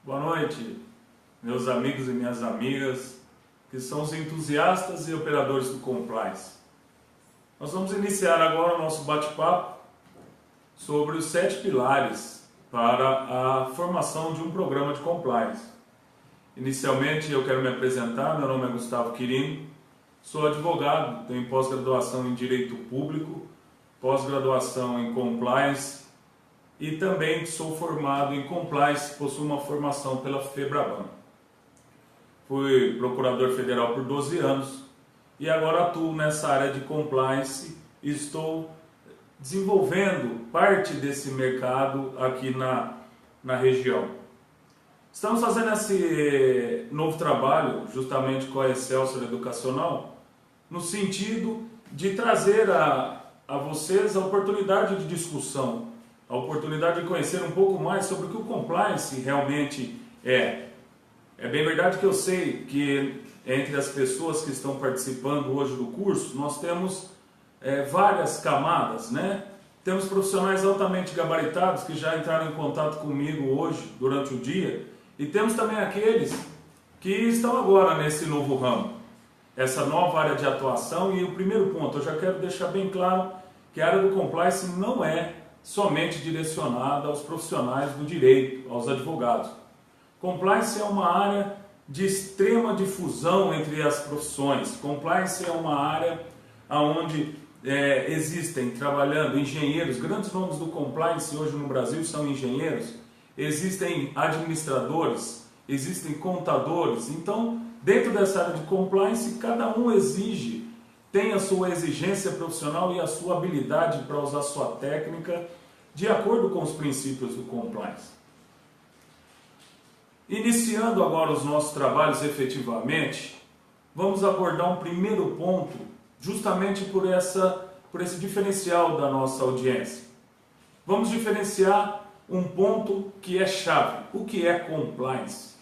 Boa noite, meus amigos e minhas amigas, que são os entusiastas e operadores do Compliance. Nós vamos iniciar agora o nosso bate-papo sobre os 7 pilares para a formação de um programa de Compliance. Inicialmente eu quero me apresentar, meu nome é Gustavo Quirino, sou advogado, tenho pós-graduação em Direito Público, pós-graduação em Compliance e também sou formado em Compliance, possuo uma formação pela FEBRABAN. Fui procurador federal por 12 anos e agora atuo nessa área de Compliance e estou desenvolvendo parte desse mercado aqui na região. Estamos fazendo esse novo trabalho justamente com a Excelsior Educacional no sentido de trazer a vocês a oportunidade de discussão, a oportunidade de conhecer um pouco mais sobre o que o Compliance realmente é. É bem verdade que eu sei que entre as pessoas que estão participando hoje do curso, nós temos várias camadas, né? Temos profissionais altamente gabaritados que já entraram em contato comigo hoje, durante o dia, e temos também aqueles que estão agora nesse novo ramo, essa nova área de atuação. E o primeiro ponto, eu já quero deixar bem claro que a área do Compliance não é somente direcionada aos profissionais do direito, aos advogados. Compliance é uma área de extrema difusão entre as profissões. Compliance é uma área onde existem trabalhando engenheiros, grandes nomes do Compliance hoje no Brasil são engenheiros, existem administradores, existem contadores. Então, dentro dessa área de Compliance, cada um tem a sua exigência profissional e a sua habilidade para usar a sua técnica de acordo com os princípios do Compliance. Iniciando agora os nossos trabalhos efetivamente, vamos abordar um primeiro ponto, justamente por esse diferencial da nossa audiência. Vamos diferenciar um ponto que é chave. O que é Compliance?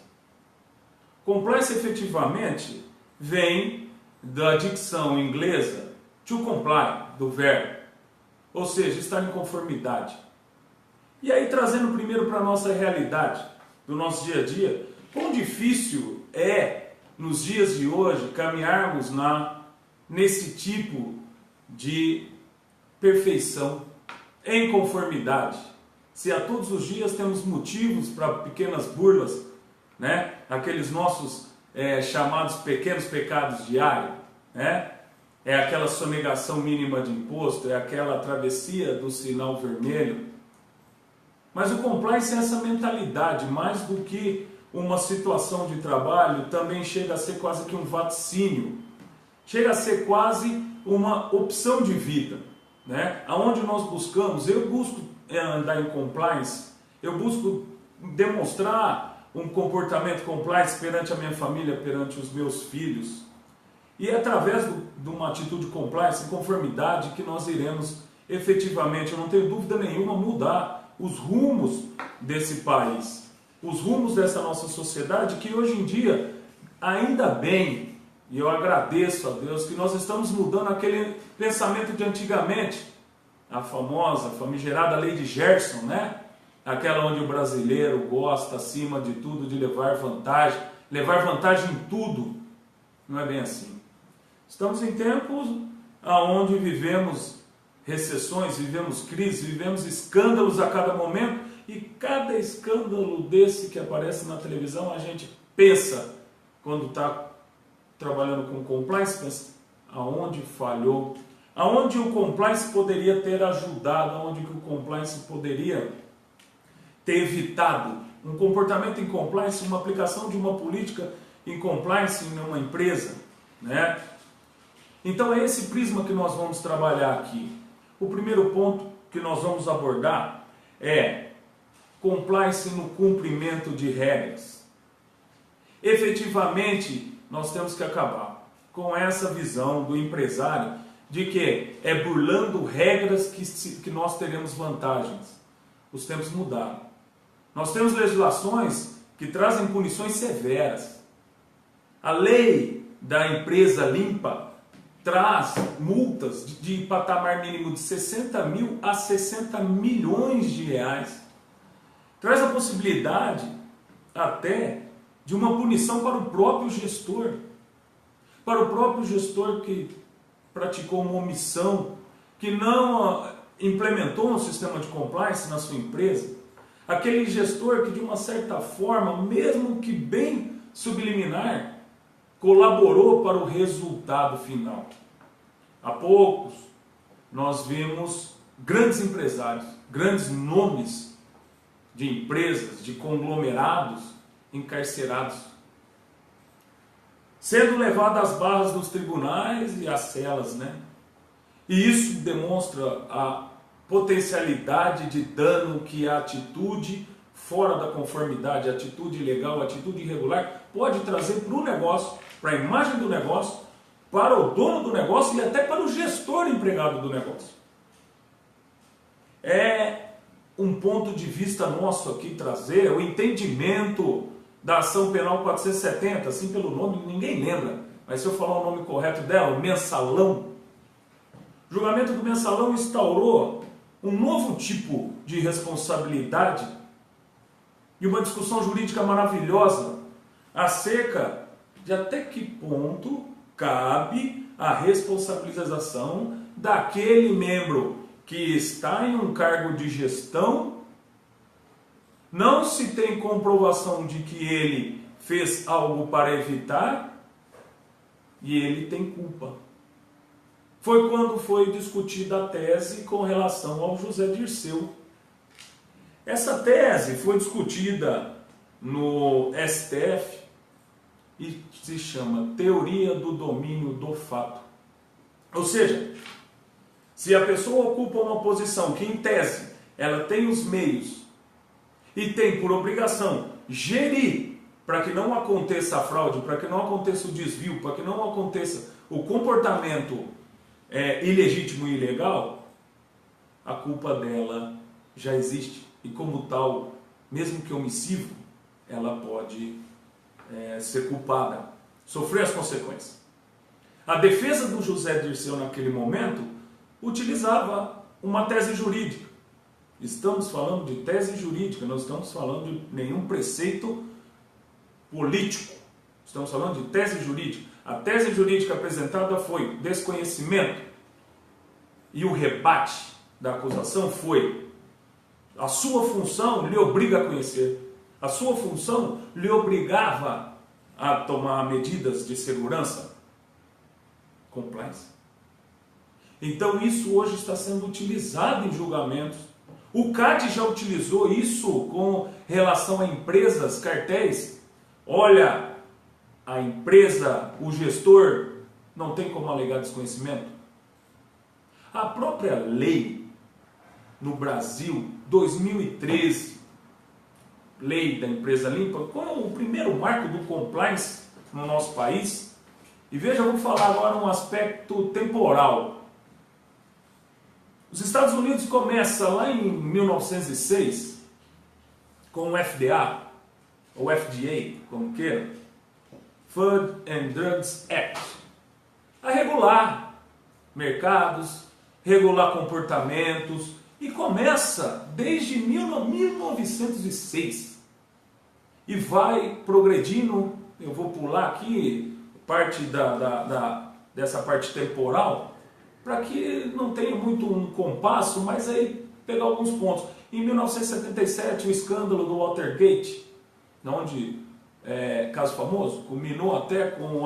Compliance efetivamente vem da dicção inglesa to comply, do verbo, ou seja, estar em conformidade. E aí, trazendo primeiro para a nossa realidade, do nosso dia a dia, quão difícil é, nos dias de hoje, caminharmos nesse tipo de perfeição, em conformidade. Se a todos os dias temos motivos para pequenas burlas, né? Aqueles nossos chamados pequenos pecados diários, né? É aquela sonegação mínima de imposto, é aquela travessia do sinal vermelho. Mas o Compliance é essa mentalidade, mais do que uma situação de trabalho, também chega a ser quase que um vaticínio, chega a ser quase uma opção de vida, né? Aonde nós buscamos, eu busco andar em Compliance, eu busco demonstrar um comportamento Compliance perante a minha família, perante os meus filhos. E é através de uma atitude Compliance, em conformidade, que nós iremos efetivamente, eu não tenho dúvida nenhuma, mudar os rumos desse país, os rumos dessa nossa sociedade, que hoje em dia, ainda bem, e eu agradeço a Deus, que nós estamos mudando aquele pensamento de antigamente, a famosa, famigerada lei de Gerson, né? Aquela onde o brasileiro gosta, acima de tudo, de levar vantagem em tudo. Não é bem assim. Estamos em tempos onde vivemos recessões, vivemos crises, vivemos escândalos a cada momento, e cada escândalo desse que aparece na televisão, a gente pensa, quando está trabalhando com Compliance, pensa, aonde falhou, aonde o Compliance poderia ter ajudado, aonde o Compliance poderia ter evitado um comportamento em Compliance, uma aplicação de uma política em Compliance em uma empresa, né? Então é esse prisma que nós vamos trabalhar aqui. O primeiro ponto que nós vamos abordar é Compliance no cumprimento de regras. Efetivamente, nós temos que acabar com essa visão do empresário de que é burlando regras que nós teremos vantagens. Os tempos mudaram. Nós temos legislações que trazem punições severas. A lei da empresa limpa traz multas de patamar mínimo de 60 mil a 60 milhões de reais. Traz a possibilidade até de uma punição para o próprio gestor. Para o próprio gestor que praticou uma omissão, que não implementou um sistema de compliance na sua empresa. Aquele gestor que, de uma certa forma, mesmo que bem subliminar, colaborou para o resultado final. Há poucos, nós vemos grandes empresários, grandes nomes de empresas, de conglomerados encarcerados, sendo levados às barras dos tribunais e às celas, né? E isso demonstra a potencialidade de dano que a atitude fora da conformidade, a atitude ilegal, a atitude irregular pode trazer para o negócio, para a imagem do negócio, para o dono do negócio e até para o gestor empregado do negócio. É um ponto de vista nosso aqui trazer o entendimento da ação penal 470, assim pelo nome ninguém lembra, mas se eu falar o nome correto dela, o mensalão. O julgamento do mensalão instaurou um novo tipo de responsabilidade e uma discussão jurídica maravilhosa acerca de até que ponto cabe a responsabilização daquele membro que está em um cargo de gestão. Não se tem comprovação de que ele fez algo para evitar e ele tem culpa. Foi quando foi discutida a tese com relação ao José Dirceu. Essa tese foi discutida no STF e se chama Teoria do Domínio do Fato. Ou seja, se a pessoa ocupa uma posição que, em tese, ela tem os meios e tem por obrigação gerir para que não aconteça a fraude, para que não aconteça o desvio, para que não aconteça o comportamento ilegítimo e ilegal, a culpa dela já existe. E como tal, mesmo que omissivo, ela pode ser culpada, sofrer as consequências. A defesa do José Dirceu naquele momento utilizava uma tese jurídica. Estamos falando de tese jurídica, não estamos falando de nenhum preceito político. Estamos falando de tese jurídica. A tese jurídica apresentada foi desconhecimento. E o rebate da acusação foi: a sua função lhe obriga a conhecer. A sua função lhe obrigava a tomar medidas de segurança. Compliance. Então isso hoje está sendo utilizado em julgamentos. O CAD já utilizou isso com relação a empresas, cartéis. Olha, a empresa, o gestor, não tem como alegar desconhecimento. A própria lei no Brasil, 2013, lei da empresa limpa, qual é o primeiro marco do compliance no nosso país? E veja, vamos falar agora um aspecto temporal. Os Estados Unidos começam lá em 1906 com o FDA, ou FDA, como queira, Food and Drugs Act, a regular mercados, regular comportamentos, e começa desde 1906 e vai progredindo. Eu vou pular aqui parte dessa parte temporal, para que não tenha muito um compasso, mas aí pegar alguns pontos. Em 1977, o escândalo do Watergate, onde, caso famoso, culminou até com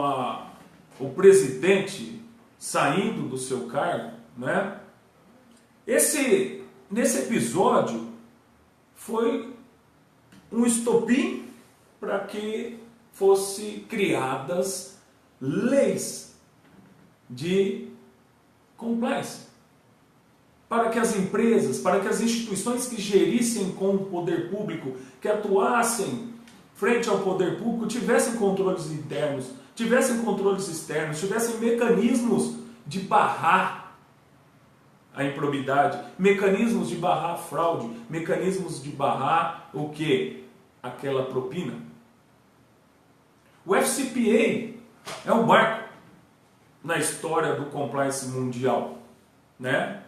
o presidente saindo do seu cargo, né? Nesse episódio, foi um estopim para que fossem criadas leis de compliance, para que as empresas, para que as instituições que gerissem com o poder público, que atuassem frente ao poder público, tivessem controles internos, tivessem controles externos, tivessem mecanismos de barrar a improbidade, mecanismos de barrar a fraude, mecanismos de barrar o quê? Aquela propina. O FCPA é um marco na história do compliance mundial, né?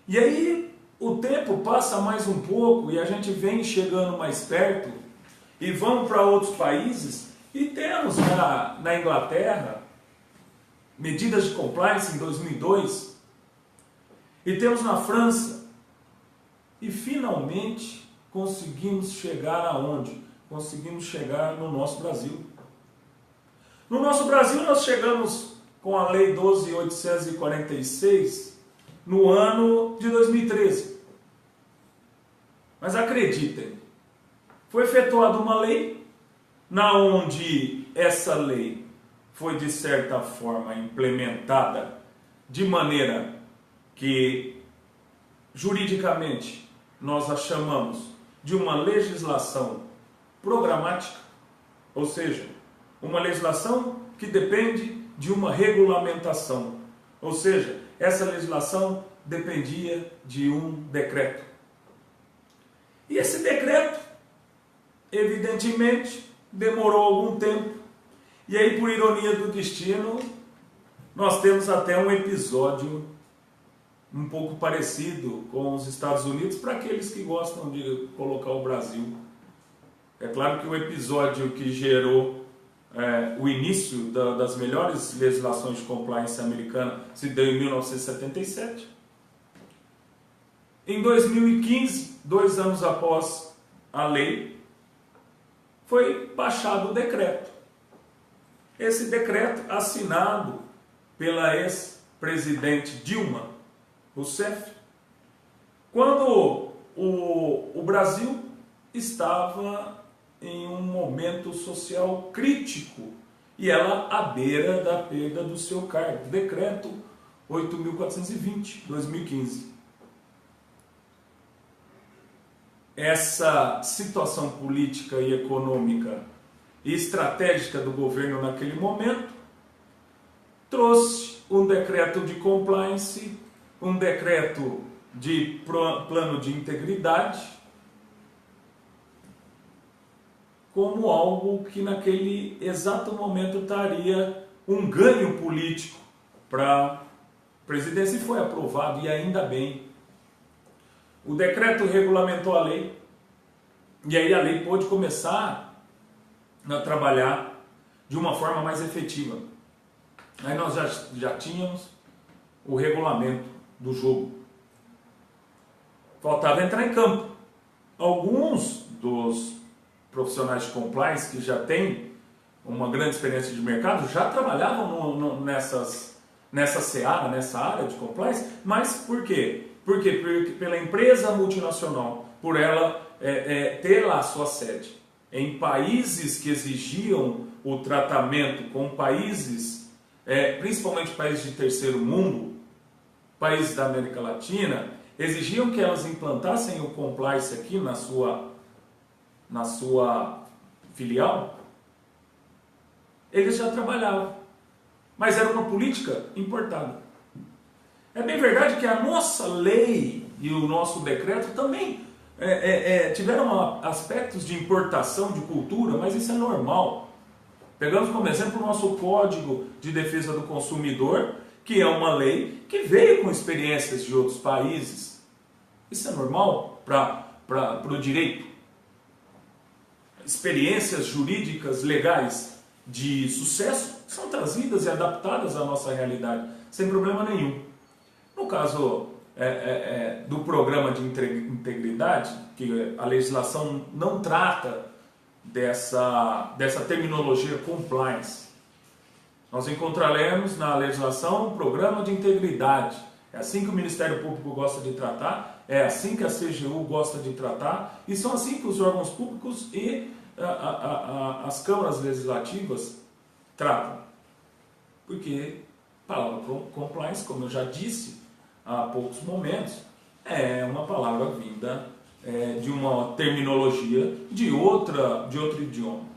E aí o tempo passa mais um pouco e a gente vem chegando mais perto e vamos para outros países e temos na Inglaterra medidas de compliance em 2002 e temos na França e finalmente conseguimos chegar aonde? Conseguimos chegar no nosso Brasil. No nosso Brasil nós chegamos com a Lei 12.846 no ano de 2013. Mas acreditem, foi efetuada uma lei na onde essa lei foi de certa forma implementada de maneira que juridicamente nós a chamamos de uma legislação programática, ou seja, uma legislação que depende de uma regulamentação, ou seja, essa legislação dependia de um decreto. E esse decreto, evidentemente, demorou algum tempo. E aí, por ironia do destino, nós temos até um episódio um pouco parecido com os Estados Unidos, para aqueles que gostam de colocar o Brasil. É claro que o episódio que gerou o início das melhores legislações de compliance americana se deu em 1977. Em 2015, 2 anos após a lei, foi baixado o decreto. Esse decreto assinado pela ex-presidente Dilma Rousseff, quando o Brasil estava em um momento social crítico e ela à beira da perda do seu cargo. Decreto 8.420, 2015. Essa situação política e econômica e estratégica do governo naquele momento trouxe um decreto de compliance, um decreto de plano de integridade, como algo que naquele exato momento traria um ganho político para a presidência, e foi aprovado, e ainda bem. O decreto regulamentou a lei, e aí a lei pôde começar a trabalhar de uma forma mais efetiva. Aí nós já tínhamos o regulamento do jogo. Faltava entrar em campo. Alguns dos profissionais de compliance que já têm uma grande experiência de mercado já trabalhavam nessa seara, nessa área de compliance, mas por quê? Porque pela empresa multinacional, por ela ter lá a sua sede em países que exigiam o tratamento com países, principalmente países de terceiro mundo, países da América Latina, exigiam que elas implantassem o compliance aqui na sua filial. Eles já trabalhavam, mas era uma política importada. É bem verdade que a nossa lei e o nosso decreto também tiveram aspectos de importação de cultura, mas isso é normal. Pegamos como exemplo o nosso Código de Defesa do Consumidor, que é uma lei que veio com experiências de outros países. Isso é normal para o direito. Experiências jurídicas, legais de sucesso são trazidas e adaptadas à nossa realidade, sem problema nenhum. No caso do programa de integridade, que a legislação não trata dessa terminologia compliance. Nós encontraremos na legislação um programa de integridade. É assim que o Ministério Público gosta de tratar, é assim que a CGU gosta de tratar, e são assim que os órgãos públicos e as câmaras legislativas tratam. Porque a palavra compliance, como eu já disse há poucos momentos, é uma palavra vinda de uma terminologia de outro idioma.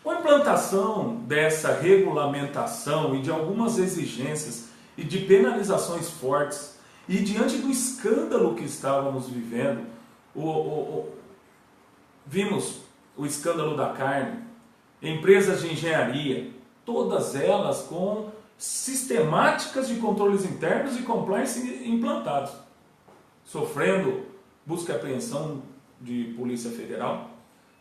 Com a implantação dessa regulamentação e de algumas exigências e de penalizações fortes, e diante do escândalo que estávamos vivendo, vimos o escândalo da carne, empresas de engenharia, todas elas com sistemáticas de controles internos e compliance implantados, sofrendo busca e apreensão de Polícia Federal,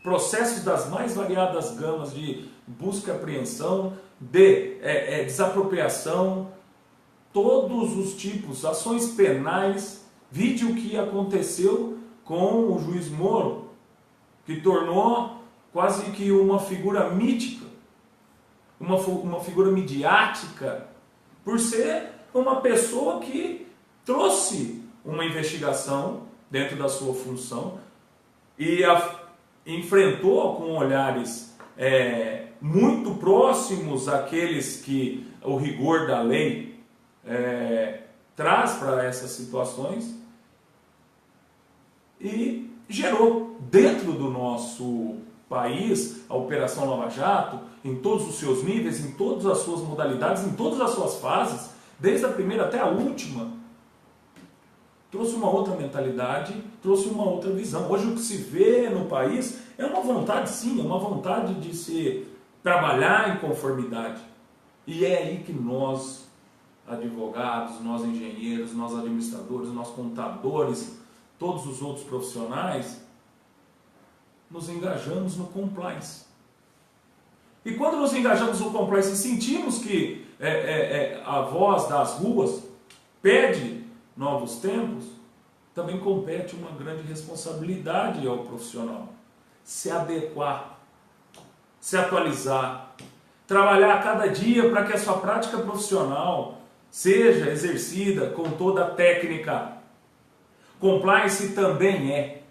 processos das mais variadas gamas de busca e apreensão, de desapropriação, todos os tipos, ações penais. Vide o que aconteceu com o juiz Moro, que tornou quase que uma figura mítica, uma figura midiática, por ser uma pessoa que trouxe uma investigação dentro da sua função e enfrentou com olhares muito próximos àqueles que o rigor da lei traz para essas situações, e gerou dentro do nosso país a Operação Lava Jato, em todos os seus níveis, em todas as suas modalidades, em todas as suas fases, desde a primeira até a última. Trouxe uma outra mentalidade, trouxe uma outra visão. Hoje o que se vê no país é uma vontade, sim, é uma vontade de se trabalhar em conformidade. E é aí que nós, advogados, nós engenheiros, nós administradores, nós contadores, todos os outros profissionais, nos engajamos no compliance. E quando nos engajamos no compliance e sentimos que a voz das ruas pede novos tempos, também compete uma grande responsabilidade ao profissional. Se adequar, se atualizar, trabalhar a cada dia para que a sua prática profissional seja exercida com toda a técnica. Compliance também é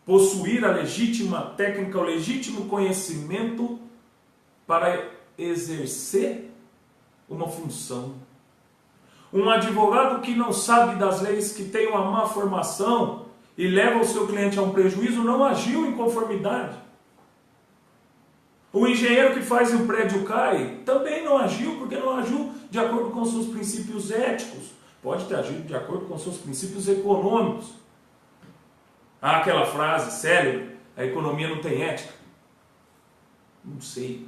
possuir a legítima técnica, o legítimo conhecimento para exercer uma função. Um advogado que não sabe das leis, que tem uma má formação e leva o seu cliente a um prejuízo, não agiu em conformidade. O engenheiro que faz o prédio cai também não agiu, porque não agiu de acordo com seus princípios éticos. Pode ter agido de acordo com seus princípios econômicos. Há aquela frase célebre: a economia não tem ética. Não sei.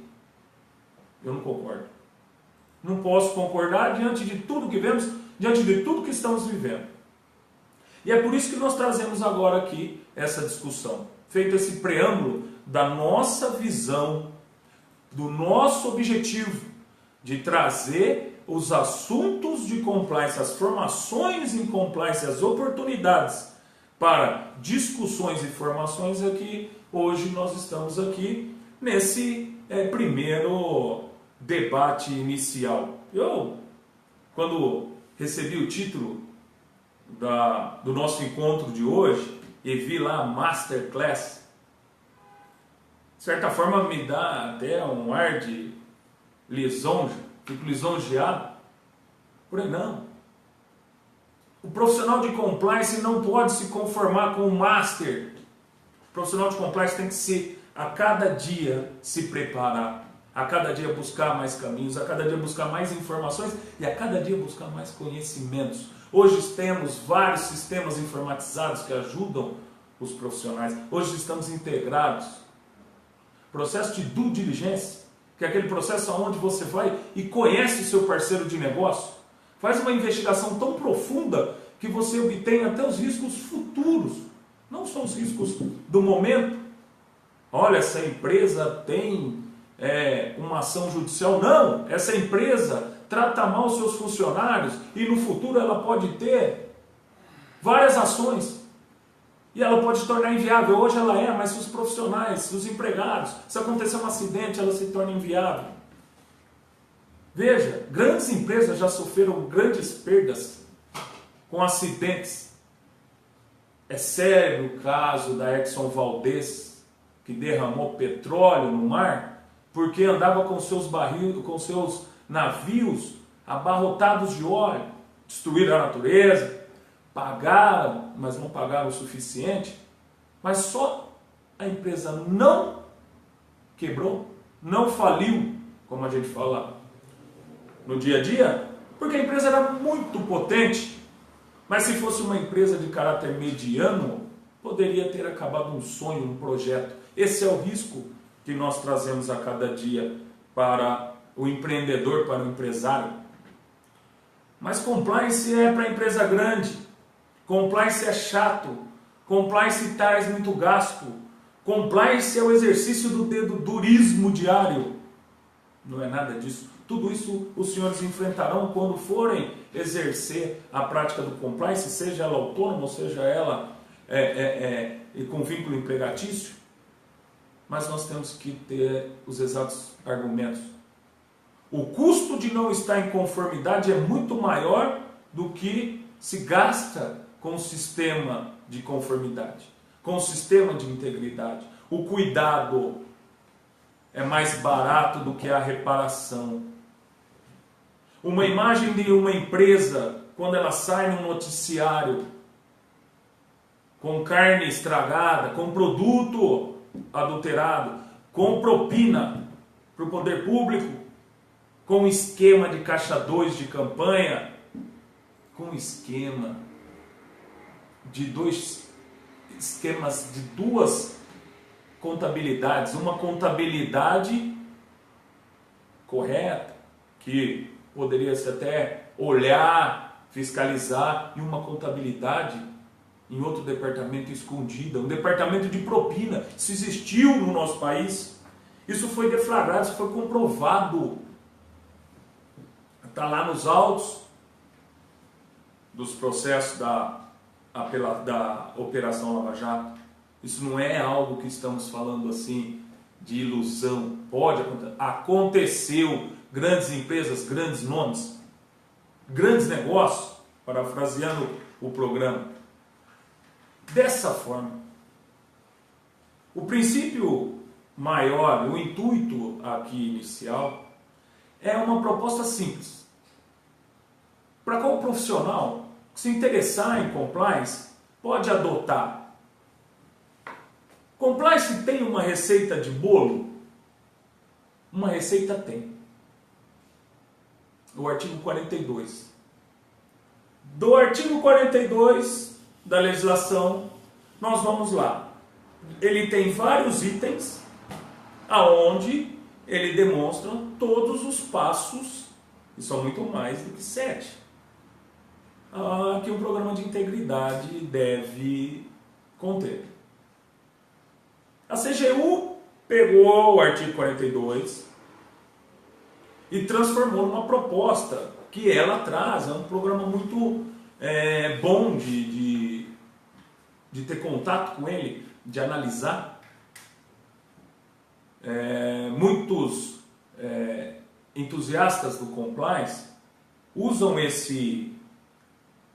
Eu não concordo. Não posso concordar diante de tudo que vemos, diante de tudo que estamos vivendo. E é por isso que nós trazemos agora aqui essa discussão, feito esse preâmbulo da nossa visão, do nosso objetivo de trazer os assuntos de compliance, as formações em compliance, as oportunidades para discussões e formações aqui. Hoje nós estamos aqui nesse primeiro debate inicial. Eu, quando recebi o título do nosso encontro de hoje e vi lá Masterclass, de certa forma me dá até um ar de lisonja, fico lisonjeado. Porém não. O profissional de compliance não pode se conformar com o master. O profissional de compliance tem que a cada dia se preparar, a cada dia buscar mais caminhos, a cada dia buscar mais informações e a cada dia buscar mais conhecimentos. Hoje temos vários sistemas informatizados que ajudam os profissionais. Hoje estamos integrados. Processo de due diligence, que é aquele processo onde você vai e conhece o seu parceiro de negócio, faz uma investigação tão profunda que você obtém até os riscos futuros, não só os riscos do momento. Olha, essa empresa tem uma ação judicial. Não, essa empresa trata mal seus funcionários e no futuro ela pode ter várias ações e ela pode se tornar inviável. Hoje ela mas se os profissionais, se os empregados, se acontecer um acidente, ela se torna inviável. Veja, grandes empresas já sofreram grandes perdas com acidentes. É sério o caso da Exxon Valdez, que derramou petróleo no mar porque andava com seus navios abarrotados de óleo. Destruíram a natureza, pagaram, mas não pagaram o suficiente. Mas só a empresa não quebrou, não faliu, como a gente fala no dia a dia, porque a empresa era muito potente. Mas se fosse uma empresa de caráter mediano, poderia ter acabado um sonho, um projeto. Esse é o risco que nós trazemos a cada dia para o empreendedor, para o empresário. Mas compliance é para empresa grande. Compliance é chato. Compliance traz muito gasto. Compliance é o exercício do dedurismo diário. Não é nada disso. Tudo isso os senhores enfrentarão quando forem exercer a prática do compliance, seja ela autônoma, ou seja ela com vínculo empregatício. Mas nós temos que ter os exatos argumentos. O custo de não estar em conformidade é muito maior do que se gasta com o sistema de conformidade, com o sistema de integridade. O cuidado é mais barato do que a reparação. Uma imagem de uma empresa, quando ela sai no noticiário, com carne estragada, com produto adulterado, com propina para o poder público, com esquema de caixa 2 de campanha, com esquema de duas contabilidades, uma contabilidade correta, que poderia-se até olhar, fiscalizar, e uma contabilidade em outro departamento escondida, um departamento de propina. Isso existiu no nosso país, isso foi deflagrado, isso foi comprovado, está lá nos autos dos processos da Operação Lava Jato. Isso não é algo que estamos falando assim de ilusão. Pode acontecer. Aconteceu. Grandes empresas, grandes nomes, grandes negócios, parafraseando o programa. Dessa forma, o princípio maior, o intuito aqui inicial, é uma proposta simples. Para qual profissional que se interessar em compliance pode adotar. Compliance tem uma receita de bolo? Uma receita tem. O artigo 42. Do artigo 42 da legislação, nós vamos lá. Ele tem vários itens, aonde ele demonstra todos os passos, e são muito mais do que 7, que um programa de integridade deve conter. A CGU pegou o artigo 42 e transformou numa proposta que ela traz. É um programa muito bom de ter contato com ele, de analisar. Muitos entusiastas do compliance usam esse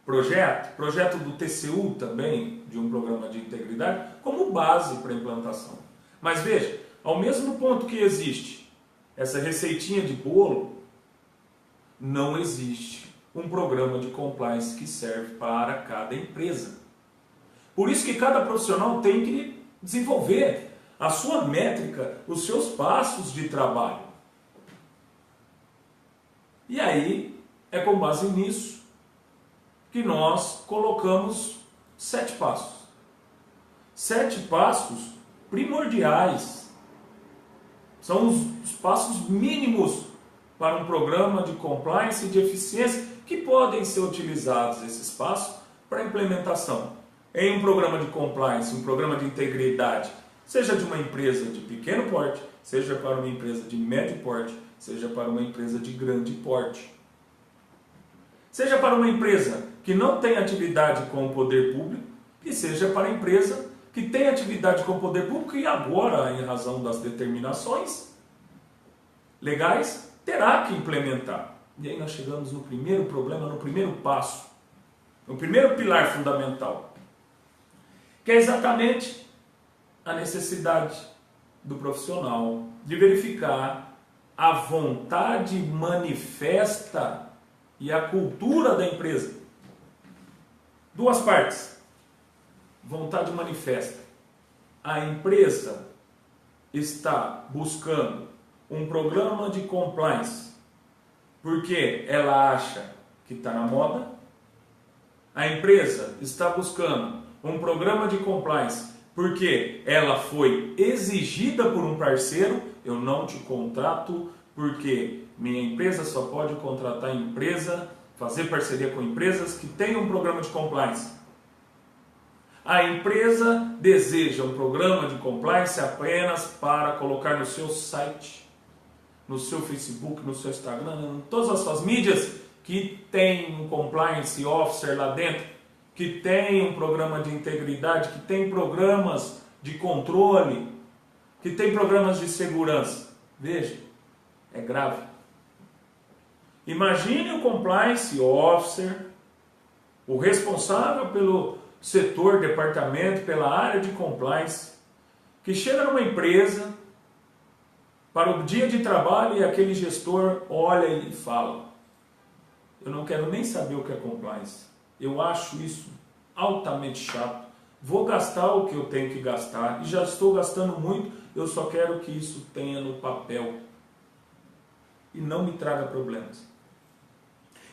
projeto do TCU também, de um programa de integridade, como base para a implantação. Mas veja, ao mesmo ponto que existe essa receitinha de bolo, não existe um programa de compliance que serve para cada empresa. Por isso que cada profissional tem que desenvolver a sua métrica, os seus passos de trabalho. E aí, é com base nisso que nós colocamos 7 passos. 7 passos primordiais. São os passos mínimos para um programa de compliance e de eficiência que podem ser utilizados, esses passos, para implementação. Em um programa de compliance, um programa de integridade, seja de uma empresa de pequeno porte, seja para uma empresa de médio porte, seja para uma empresa de grande porte. Seja para uma empresa que não tem atividade com o poder público, e seja para a empresa que tem atividade com o poder público e agora, em razão das determinações legais, terá que implementar. E aí nós chegamos no primeiro problema, no primeiro passo, no primeiro pilar fundamental, que é exatamente a necessidade do profissional de verificar a vontade manifesta e a cultura da empresa. Duas partes. Vontade manifesta. A empresa está buscando um programa de compliance porque ela acha que está na moda. A empresa está buscando um programa de compliance porque ela foi exigida por um parceiro. Eu não te contrato porque minha empresa só pode contratar empresa, fazer parceria com empresas que tenham um programa de compliance. A empresa deseja um programa de compliance apenas para colocar no seu site, no seu Facebook, no seu Instagram, em todas as suas mídias que tem um compliance officer lá dentro, que tem um programa de integridade, que tem programas de controle, que tem programas de segurança. Veja, é grave. Imagine o compliance officer, o responsável pelo setor, departamento, pela área de compliance, que chega numa empresa para o dia de trabalho e aquele gestor olha e fala: eu não quero nem saber o que é compliance, eu acho isso altamente chato, vou gastar o que eu tenho que gastar e já estou gastando muito, eu só quero que isso tenha no papel e não me traga problemas.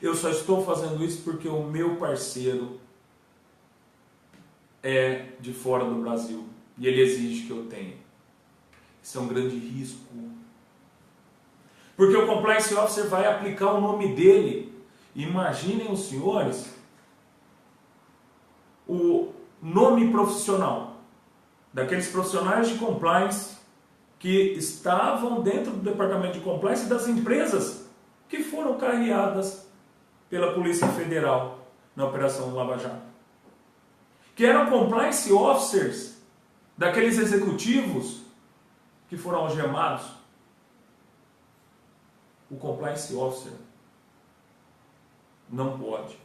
Eu só estou fazendo isso porque o meu parceiro é de fora do Brasil e ele exige que eu tenha. Isso é um grande risco. Porque o Compliance Officer vai aplicar o nome dele. Imaginem os senhores o nome profissional daqueles profissionais de compliance que estavam dentro do departamento de compliance das empresas que foram carreadas pela Polícia Federal na Operação Lava Jato. Que eram compliance officers daqueles executivos que foram algemados. O compliance officer não pode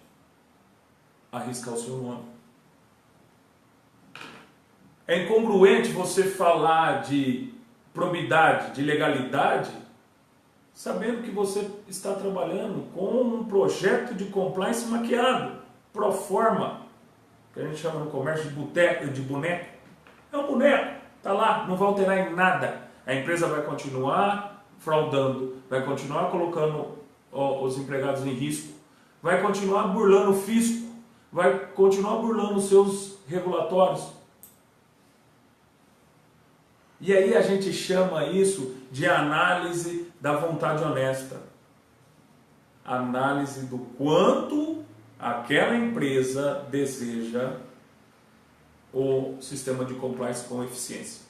arriscar o seu nome. É incongruente você falar de probidade, de legalidade, sabendo que você está trabalhando com um projeto de compliance maquiado, pro forma, que a gente chama no comércio de boneco. É um boneco, está lá, não vai alterar em nada. A empresa vai continuar fraudando, vai continuar colocando os empregados em risco, vai continuar burlando o fisco, vai continuar burlando os seus regulatórios. E aí a gente chama isso de análise da vontade honesta. Análise do quanto aquela empresa deseja o sistema de compliance com eficiência.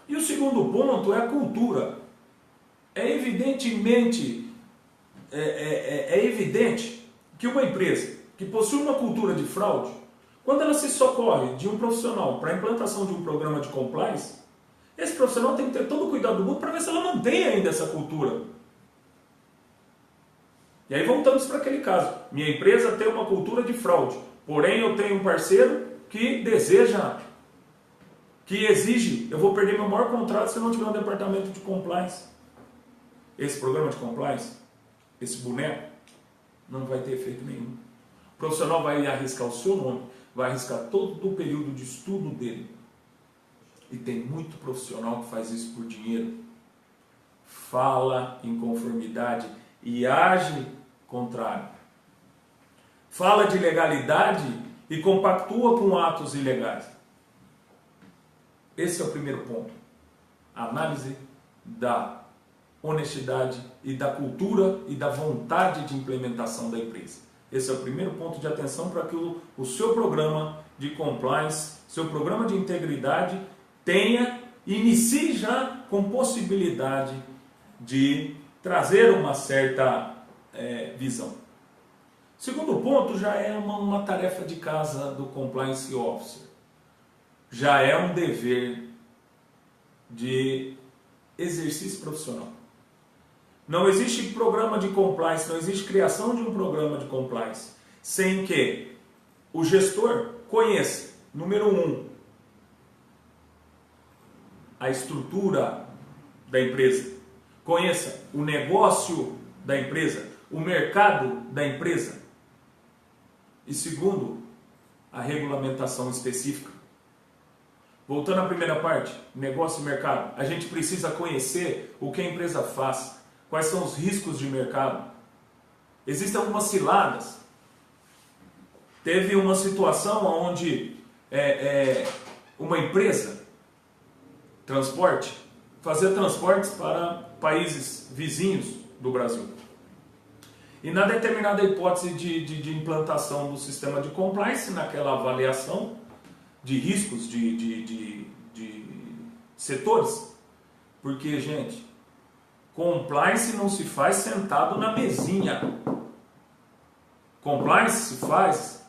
E o segundo ponto é a cultura. É evidente que uma empresa que possui uma cultura de fraude, quando ela se socorre de um profissional para a implantação de um programa de compliance, esse profissional tem que ter todo o cuidado do mundo para ver se ela mantém ainda essa cultura. E aí voltamos para aquele caso. Minha empresa tem uma cultura de fraude, porém eu tenho um parceiro que deseja, que exige, eu vou perder meu maior contrato se eu não tiver um departamento de compliance. Esse programa de compliance, esse boneco, não vai ter efeito nenhum. O profissional vai arriscar o seu nome, vai arriscar todo o período de estudo dele. E tem muito profissional que faz isso por dinheiro. Fala em conformidade e age contrário. Fala de legalidade e compactua com atos ilegais. Esse é o primeiro ponto. Análise da honestidade e da cultura e da vontade de implementação da empresa. Esse é o primeiro ponto de atenção para que o seu programa de compliance, seu programa de integridade inicie já com possibilidade de trazer uma certa visão. Segundo ponto, já é uma tarefa de casa do Compliance Officer. Já é um dever de exercício profissional. Não existe programa de compliance, não existe criação de um programa de compliance sem que o gestor conheça, número 1, a estrutura da empresa, conheça o negócio da empresa, o mercado da empresa e segundo, a regulamentação específica. Voltando à primeira parte, negócio e mercado, a gente precisa conhecer o que a empresa faz, quais são os riscos de mercado. Existem algumas ciladas. Teve uma situação onde uma empresa, transporte, fazia transportes para países vizinhos do Brasil. E na determinada hipótese de implantação do sistema de compliance, naquela avaliação de riscos de setores, porque, gente, compliance não se faz sentado na mesinha. Compliance se faz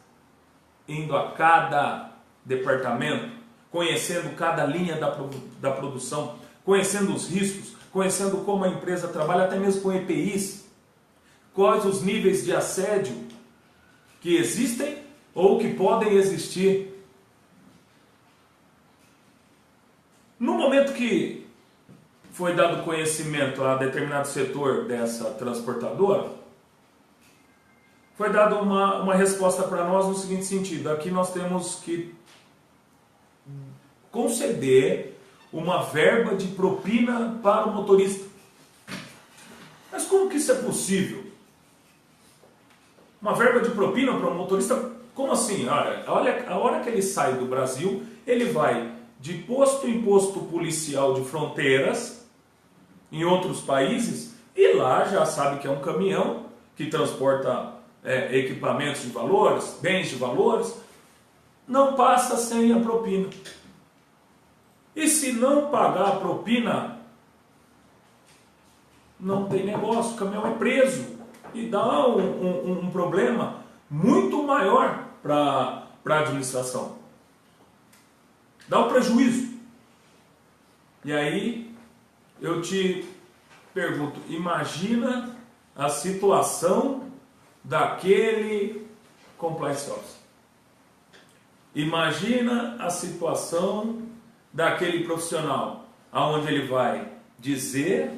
indo a cada departamento, conhecendo cada linha da produção, conhecendo os riscos, conhecendo como a empresa trabalha, até mesmo com EPIs, quais os níveis de assédio que existem ou que podem existir. No momento que foi dado conhecimento a determinado setor dessa transportadora, foi dada uma resposta para nós no seguinte sentido: aqui nós temos que conceder uma verba de propina para o motorista. Mas como que isso é possível? Uma verba de propina para o motorista? Como assim? Olha, a hora que ele sai do Brasil, ele vai de posto em posto policial de fronteiras em outros países, e lá já sabe que é um caminhão que transporta equipamentos de valores, bens de valores, não passa sem a propina. E se não pagar a propina, não tem negócio, o caminhão é preso e dá um problema muito maior para a administração. Dá um prejuízo. E aí eu te pergunto, imagina a situação daquele compliance officer. Imagina a situação daquele profissional, aonde ele vai dizer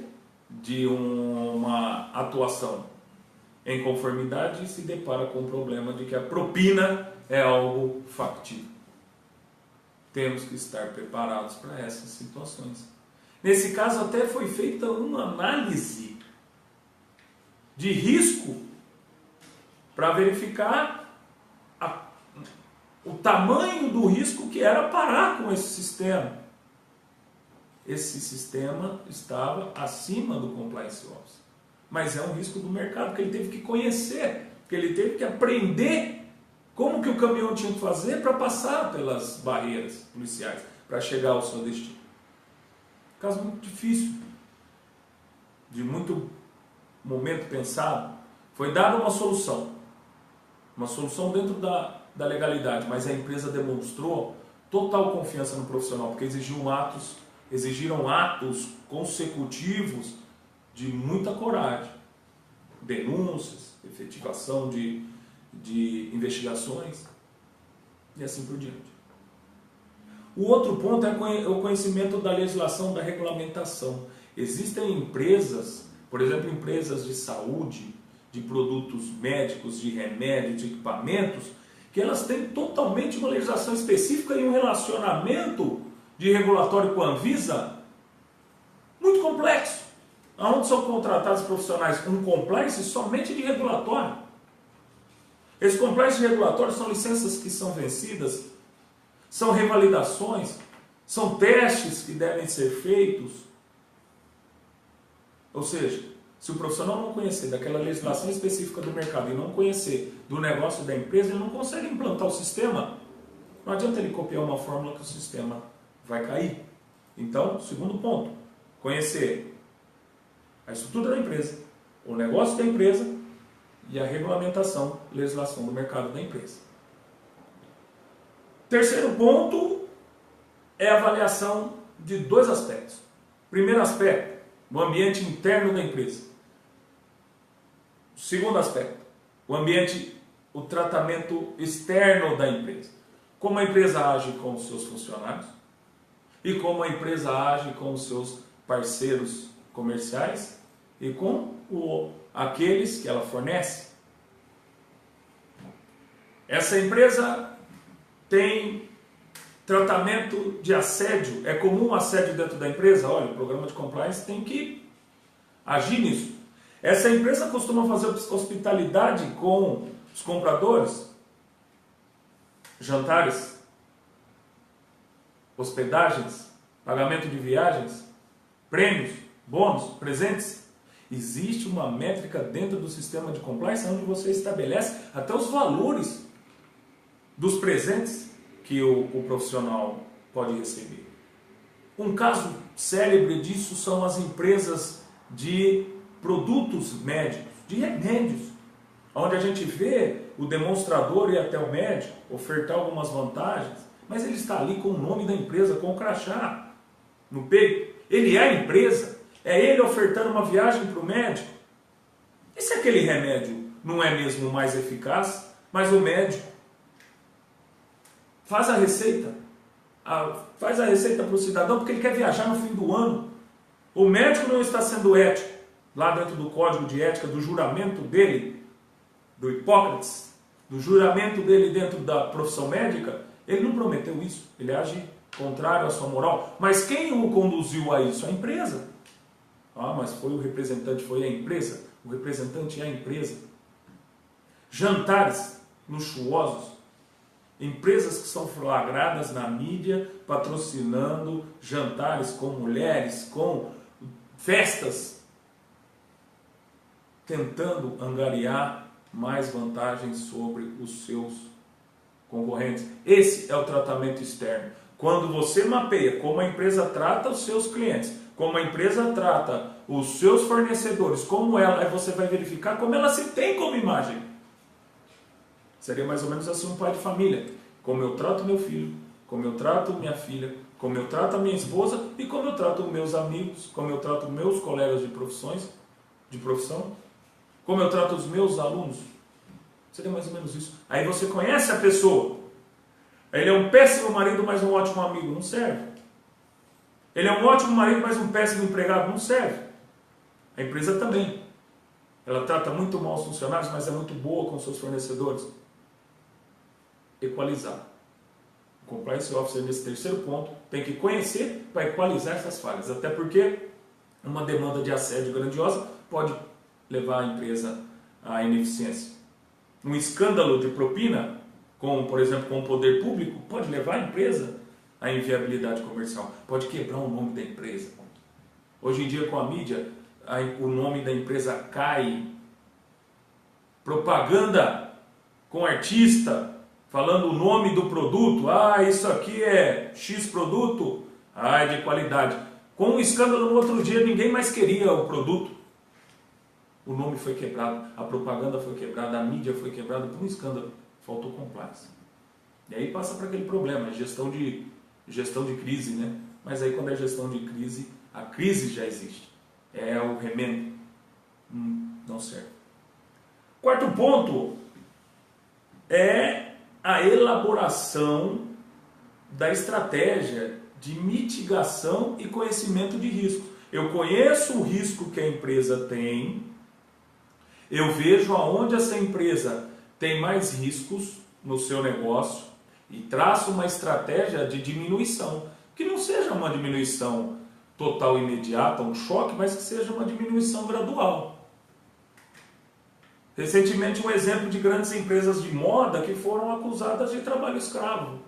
de uma atuação em conformidade e se depara com o problema de que a propina é algo factível. Temos que estar preparados para essas situações. Nesse caso até foi feita uma análise de risco para verificar o tamanho do risco que era parar com esse sistema. Esse sistema estava acima do compliance officer. Mas é um risco do mercado que ele teve que conhecer, que ele teve que aprender como que o caminhão tinha que fazer para passar pelas barreiras policiais, para chegar ao seu destino. Caso muito difícil, de muito momento pensado, foi dada uma solução dentro da legalidade, mas a empresa demonstrou total confiança no profissional, porque exigiram atos consecutivos de muita coragem, denúncias, efetivação de investigações e assim por diante. O outro ponto é o conhecimento da legislação, da regulamentação. Existem empresas, por exemplo, empresas de saúde, de produtos médicos, de remédios, de equipamentos, que elas têm totalmente uma legislação específica e um relacionamento de regulatório com a Anvisa muito complexo, onde são contratados profissionais com compliance somente de regulatório. Esses compliance de regulatório são licenças que são vencidas, são revalidações, são testes que devem ser feitos. Ou seja, se o profissional não conhecer daquela legislação específica do mercado e não conhecer do negócio da empresa, ele não consegue implantar o sistema. Não adianta ele copiar uma fórmula que o sistema vai cair. Então, segundo ponto, conhecer a estrutura da empresa, o negócio da empresa e a regulamentação, legislação do mercado da empresa. Terceiro ponto é a avaliação de dois aspectos. Primeiro aspecto, o ambiente interno da empresa. Segundo aspecto, o tratamento externo da empresa. Como a empresa age com os seus funcionários e como a empresa age com os seus parceiros comerciais e com aqueles que ela fornece. Essa empresa tem tratamento de assédio, é comum assédio dentro da empresa? Olha, o programa de compliance tem que agir nisso. Essa empresa costuma fazer hospitalidade com os compradores, jantares, hospedagens, pagamento de viagens, prêmios, bônus, presentes. Existe uma métrica dentro do sistema de compliance onde você estabelece até os valores dos presentes que o profissional pode receber. Um caso célebre disso são as empresas de produtos médicos, de remédios, onde a gente vê o demonstrador ir até o médico, ofertar algumas vantagens, mas ele está ali com o nome da empresa, com o crachá no peito. Ele é a empresa, é ele ofertando uma viagem para o médico. E se aquele remédio não é mesmo mais eficaz, mas o médico faz a receita para o cidadão porque ele quer viajar no fim do ano. O médico não está sendo ético, lá dentro do código de ética, do juramento dele, do Hipócrates, do juramento dele dentro da profissão médica, ele não prometeu isso, ele age contrário à sua moral. Mas quem o conduziu a isso? A empresa. Ah, mas foi o representante, foi a empresa. O representante é a empresa. Jantares luxuosos, empresas que são flagradas na mídia patrocinando jantares com mulheres, com festas, tentando angariar mais vantagens sobre os seus concorrentes. Esse é o tratamento externo. Quando você mapeia como a empresa trata os seus clientes, como a empresa trata os seus fornecedores, como ela, aí você vai verificar como ela se tem como imagem. Seria mais ou menos assim um pai de família. Como eu trato meu filho, como eu trato minha filha, como eu trato a minha esposa e como eu trato meus amigos, como eu trato meus colegas de profissão, como eu trato os meus alunos. Seria mais ou menos isso. Aí você conhece a pessoa. Ele é um péssimo marido, mas um ótimo amigo. Não serve. Ele é um ótimo marido, mas um péssimo empregado. Não serve. A empresa também. Ela trata muito mal os funcionários, mas é muito boa com seus fornecedores. Equalizar. O Compliance Officer, nesse terceiro ponto, tem que conhecer para equalizar essas falhas. Até porque uma demanda de assédio grandiosa pode levar a empresa à ineficiência. Um escândalo de propina, por exemplo, com o poder público, pode levar a empresa à inviabilidade comercial. Pode quebrar o nome da empresa. Hoje em dia, com a mídia, o nome da empresa cai. Propaganda com artista falando o nome do produto. Ah, isso aqui é X produto. Ah, é de qualidade. Com um escândalo no outro dia, ninguém mais queria o produto. O nome foi quebrado, a propaganda foi quebrada, a mídia foi quebrada por um escândalo. Faltou compliance. E aí passa para aquele problema, gestão de crise, né? Mas aí quando é gestão de crise, a crise já existe. É o remendo. Não serve. Quarto ponto é a elaboração da estratégia de mitigação e conhecimento de risco. Eu conheço o risco que a empresa tem, eu vejo aonde essa empresa tem mais riscos no seu negócio e traço uma estratégia de diminuição, que não seja uma diminuição total imediata, um choque, mas que seja uma diminuição gradual. Recentemente, um exemplo de grandes empresas de moda que foram acusadas de trabalho escravo.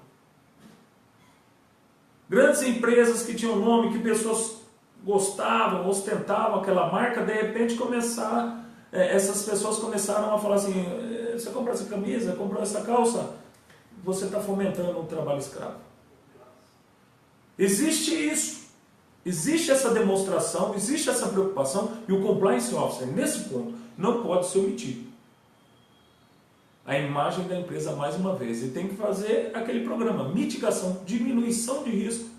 Grandes empresas que tinham nome, que pessoas gostavam, ostentavam aquela marca, de repente essas pessoas começaram a falar assim: você comprou essa camisa, comprou essa calça, você está fomentando um trabalho escravo. Existe isso. Existe essa demonstração, existe essa preocupação, e o Compliance Officer, nesse ponto, não pode se omitir. A imagem da empresa mais uma vez. E tem que fazer aquele programa, mitigação, diminuição de risco.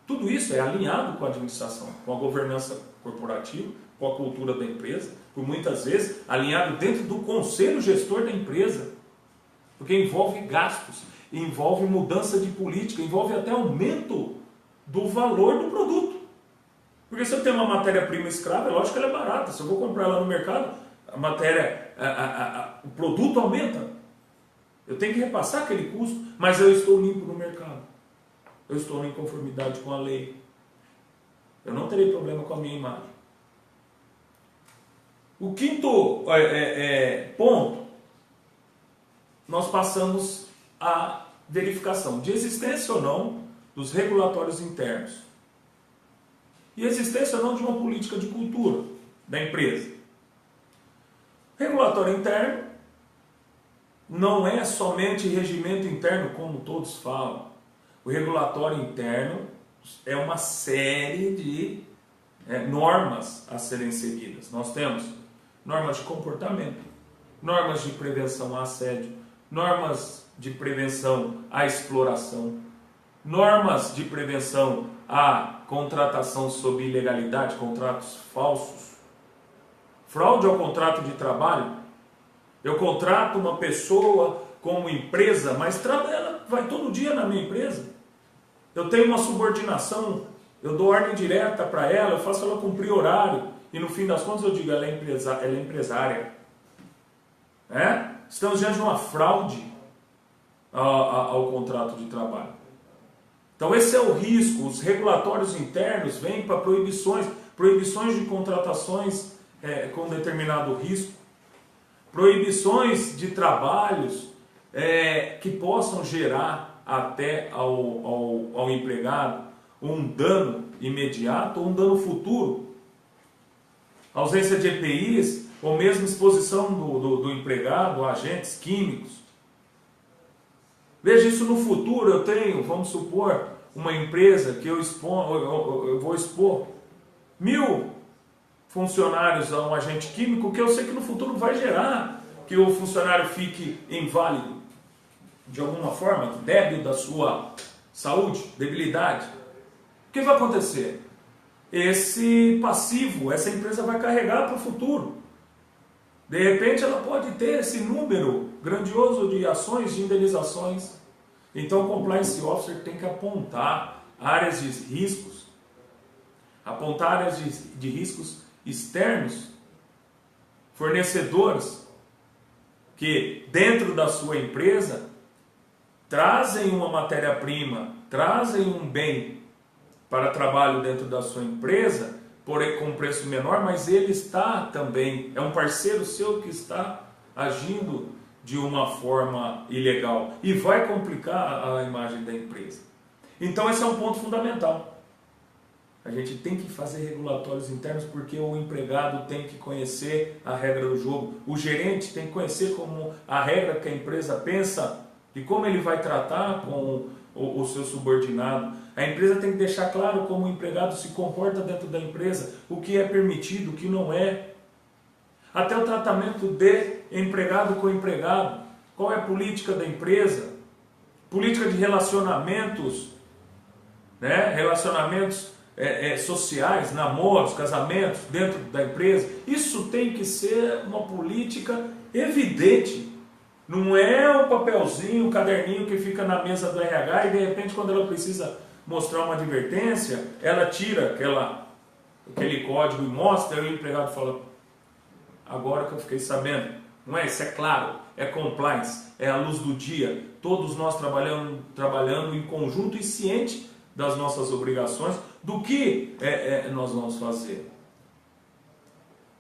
Tudo isso é alinhado com a administração, com a governança corporativa, com a cultura da empresa, por muitas vezes alinhado dentro do conselho gestor da empresa, porque envolve gastos, envolve mudança de política, envolve até aumento do valor do produto. Porque se eu tenho uma matéria-prima escrava, é lógico que ela é barata. Se eu vou comprar ela no mercado, o produto aumenta. Eu tenho que repassar aquele custo, mas eu estou limpo no mercado. Eu estou em conformidade com a lei. Eu não terei problema com a minha imagem. O quinto ponto, nós passamos à verificação de existência ou não dos regulatórios internos. E existência ou não de uma política de cultura. da empresa. Regulatório interno não é somente regimento interno, como todos falam. O regulatório interno é uma série de normas a serem seguidas. Nós temos normas de comportamento, normas de prevenção a assédio, normas de prevenção à exploração, normas de prevenção à contratação sob ilegalidade, contratos falsos, fraude ao contrato de trabalho. Eu contrato uma pessoa como empresa, mas ela vai todo dia na minha empresa. Eu tenho uma subordinação, eu dou ordem direta para ela, eu faço ela cumprir horário, e no fim das contas eu digo, ela é empresária. Estamos diante de uma fraude ao contrato de trabalho. Então esse é o risco. Os regulatórios internos vêm para proibições de contratações com determinado risco, proibições de trabalhos que possam gerar até ao empregado um dano imediato ou um dano futuro. Ausência de EPIs ou mesmo exposição do empregado a agentes químicos. Veja, isso no futuro eu tenho, vamos supor, uma empresa que eu vou expor 1000 funcionários a um agente químico que eu sei que no futuro vai gerar que o funcionário fique inválido de alguma forma, débil da sua saúde, debilidade. O que vai acontecer? Esse passivo, essa empresa vai carregar para o futuro. De repente ela pode ter esse número grandioso de ações, de indenizações. Então o Compliance Officer tem que apontar áreas de riscos, apontar áreas de riscos externos, fornecedores que dentro da sua empresa trazem uma matéria-prima, trazem um bem para trabalho dentro da sua empresa, porém com preço menor, mas ele está também, é um parceiro seu que está agindo de uma forma ilegal e vai complicar a imagem da empresa. Então esse é um ponto fundamental. A gente tem que fazer regulatórios internos porque o empregado tem que conhecer a regra do jogo, o gerente tem que conhecer como a regra que a empresa pensa e como ele vai tratar com o seu subordinado. A empresa tem que deixar claro como o empregado se comporta dentro da empresa, o que é permitido, o que não é. Até o tratamento de empregado com empregado. Qual é a política da empresa? Política de relacionamentos, relacionamentos sociais, namoros, casamentos dentro da empresa. Isso tem que ser uma política evidente. Não é um papelzinho, um caderninho que fica na mesa do RH e de repente quando ela precisa mostrar uma advertência, ela tira aquele código e mostra e o empregado fala, agora que eu fiquei sabendo. Não é? Isso é claro, é compliance, é a luz do dia. Todos nós trabalhando em conjunto e ciente das nossas obrigações, do que nós vamos fazer.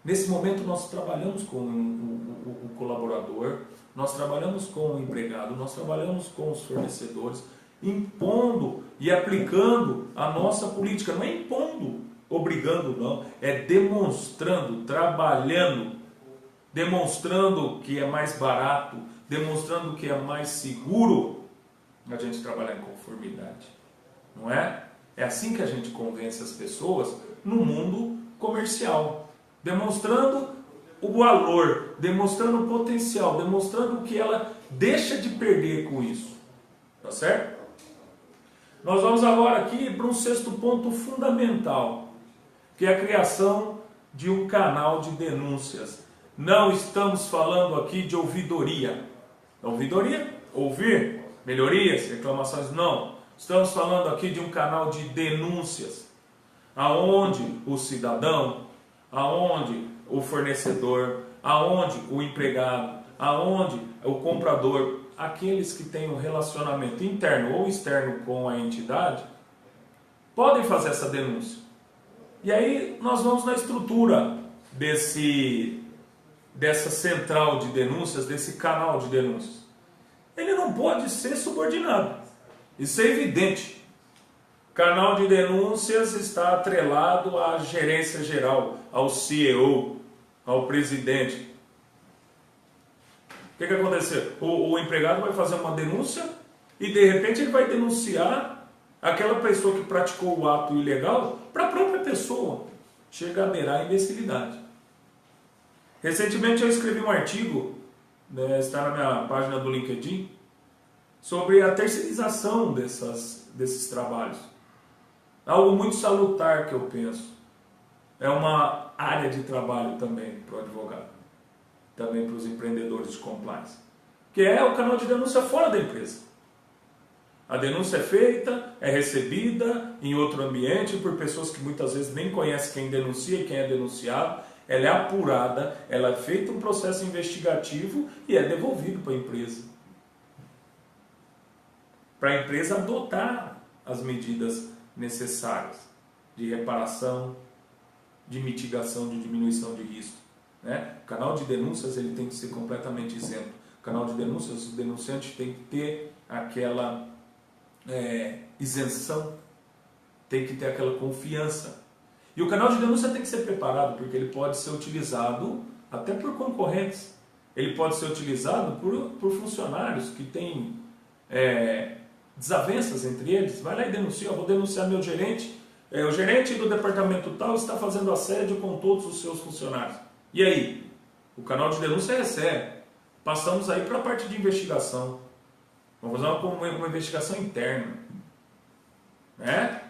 Nesse momento nós trabalhamos com o colaborador, nós trabalhamos com o empregado, nós trabalhamos com os fornecedores, impondo e aplicando a nossa política. Não é impondo, obrigando não, é demonstrando, trabalhando, demonstrando que é mais barato, demonstrando que é mais seguro a gente trabalhar em conformidade. Não é? É assim que a gente convence as pessoas no mundo comercial, demonstrando o valor, demonstrando o potencial, demonstrando o que ela deixa de perder com isso. Tá certo? Nós vamos agora aqui para um sexto ponto fundamental, que é a criação de um canal de denúncias. Não estamos falando aqui de ouvidoria. Ouvidoria? Ouvir? Melhorias? Reclamações? Não. Estamos falando aqui de um canal de denúncias, aonde o cidadão, aonde o fornecedor, aonde o empregado, aonde o comprador, aqueles que têm um relacionamento interno ou externo com a entidade, podem fazer essa denúncia. E aí nós vamos na estrutura dessa central de denúncias, desse canal de denúncias. Ele não pode ser subordinado. Isso é evidente. Canal de denúncias está atrelado à gerência geral, ao CEO, ao presidente. O que aconteceu? O empregado vai fazer uma denúncia e de repente ele vai denunciar aquela pessoa que praticou o ato ilegal para a própria pessoa. Chega a beirar a imbecilidade. Recentemente eu escrevi um artigo, né, está na minha página do LinkedIn, sobre a terceirização desses trabalhos. Algo muito salutar que eu penso. É uma área de trabalho também para o advogado, também para os empreendedores de compliance, que é o canal de denúncia fora da empresa. A denúncia é feita, é recebida em outro ambiente por pessoas que muitas vezes nem conhecem quem denuncia e quem é denunciado. Ela é apurada, ela é feito um processo investigativo e é devolvido para a empresa. Para a empresa adotar as medidas necessárias de reparação, de mitigação, de diminuição de risco. Né? O canal de denúncias ele tem que ser completamente isento. O canal de denúncias, o denunciante tem que ter aquela isenção, tem que ter aquela confiança. E o canal de denúncia tem que ser preparado, porque ele pode ser utilizado até por concorrentes. Ele pode ser utilizado por funcionários que têm desavenças entre eles. Vai lá e denuncia, eu vou denunciar meu gerente. O gerente do departamento tal está fazendo assédio com todos os seus funcionários. E aí? O canal de denúncia recebe. Passamos aí para a parte de investigação. Vamos fazer uma investigação interna. Né?